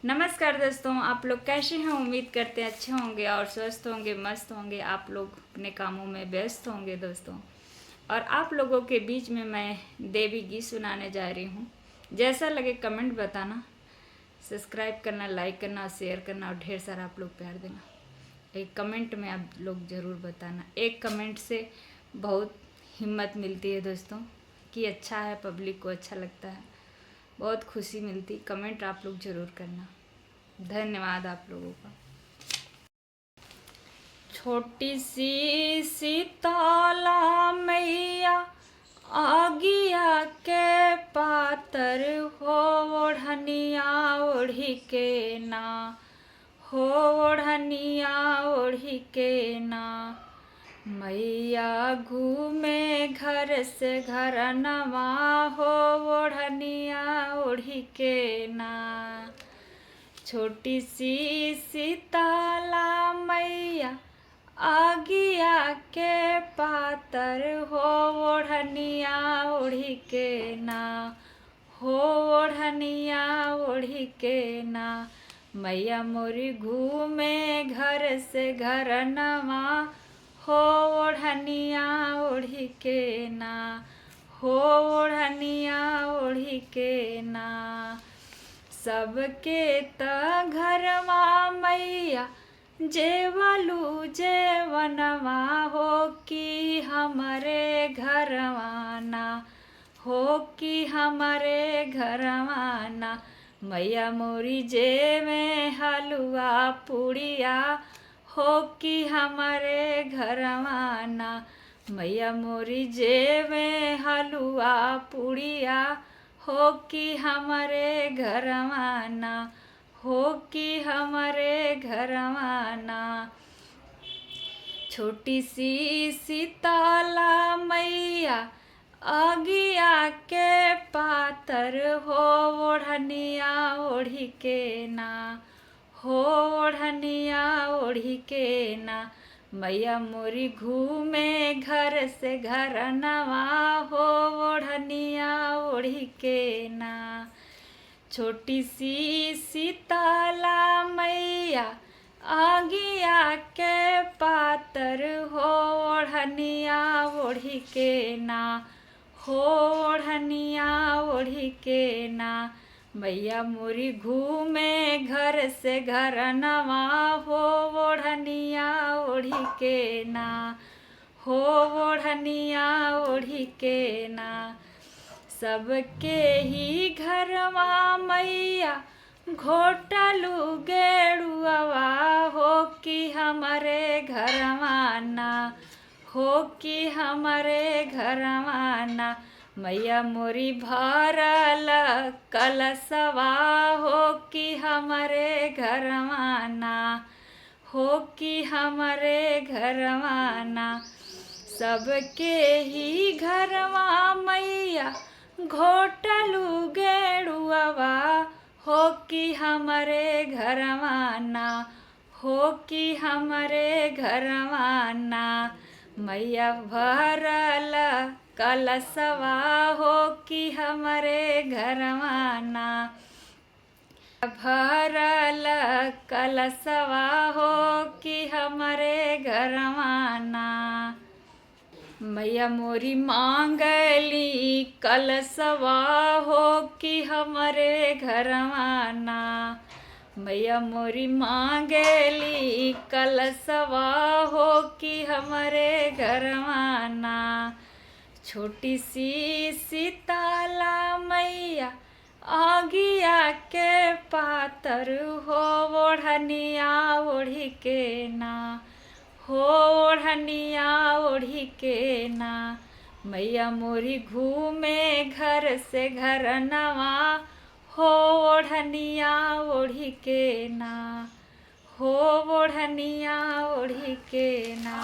नमस्कार दोस्तों, आप लोग कैसे हैं। उम्मीद करते हैं अच्छे होंगे और स्वस्थ होंगे, मस्त होंगे। आप लोग अपने कामों में व्यस्त होंगे दोस्तों। और आप लोगों के बीच में मैं देवी गीत सुनाने जा रही हूँ। जैसा लगे कमेंट बताना, सब्सक्राइब करना, लाइक करना और शेयर करना और ढेर सारा आप लोग प्यार देना। एक कमेंट में आप लोग ज़रूर बताना। एक कमेंट से बहुत हिम्मत मिलती है दोस्तों कि अच्छा है, पब्लिक को अच्छा लगता है, बहुत खुशी मिलती। कमेंट आप लोग ज़रूर करना। धन्यवाद आप लोगों का। छोटी सी सीताला मैया आगिया के पातर हो, ओढ़निया ओढ़ी के ना हो, ओढ़निया ओढ़ी के ना। मैया घूमे घर से घर नवा हो, ओढ़निया ओढ़ी के ना। छोटी सी सीताला मैया आगिया के पातर हो, ओढ़निया ओढ़ी के ना हो, ओढ़निया ओढ़ी के ना। मैया मोरी घूमे घर से घर नवा हो, ओढ़निया ओढ़ी के ना हो, ओढ़निया ओढ़ी के ना। सबके त घरवा मैया जेवलू जेवनवा हो, कि हमारे घरवा ना हो, कि हमारे घरवा ना। मैया मोरी जे में हलुआ पूड़िया हो, कि हमारे घरवा ना। मैया मोरी जे में हलुआ पूड़िया हो, कि हमारे घरवा ना हो, कि हमारे घरवा ना। छोटी सी सीताला मैया आगिया के पातर हो, ओढ़निया ओढ़ी के ना हो, ओढ़निया ओढ़ी के ना। मैया मोरी घूमे घर से घर नवा हो, ओढ़निया ओढ़ी के ना। छोटी सी सीताला मैया आगिया के पातर हो, ओढ़निया ओढ़ी के ना हो, ओढ़निया ओढ़ी के ना। मैया मोरी घूमे घर से घर नवा हो, ओढ़निया ओढ़ी के ना हो, ओढ़निया ओढ़ी के ना। सबके ही घरवा मैया घोटलू गेड़ुआ हो, कि हमारे घरवा ना हो, कि हमारे घरवा ना। मैया मोरी भरल कलशवा हो, कि हमारे घरवा ना हो, कि हमारे घरवा ना। सबके ही घरवा मैया घोटलू गेड़ुआ हो, कि हमारे घरवा ना हो, कि हमारे घरवा ना। मैया भरल कलशवा हो, कि हमारे घरवा ना। भरल कलशवा हो, कि हमारे घरवा ना। मैया मोरी मांगली कलशवा हो, कि हमारे घरवा ना। मैया मोरी मांगली कलशवा हो, कि हमारे घरवा ना। छोटी सी सीताला मैया आगिया के पातर हो, ओढ़निया ओढ़ी के ना हो, ओढ़निया ओढ़ी के ना। मैया मोरी घूमे घर से घर नवा हो, ओढ़निया ओढ़ी के ना हो, ओढ़निया ओढ़ी के ना।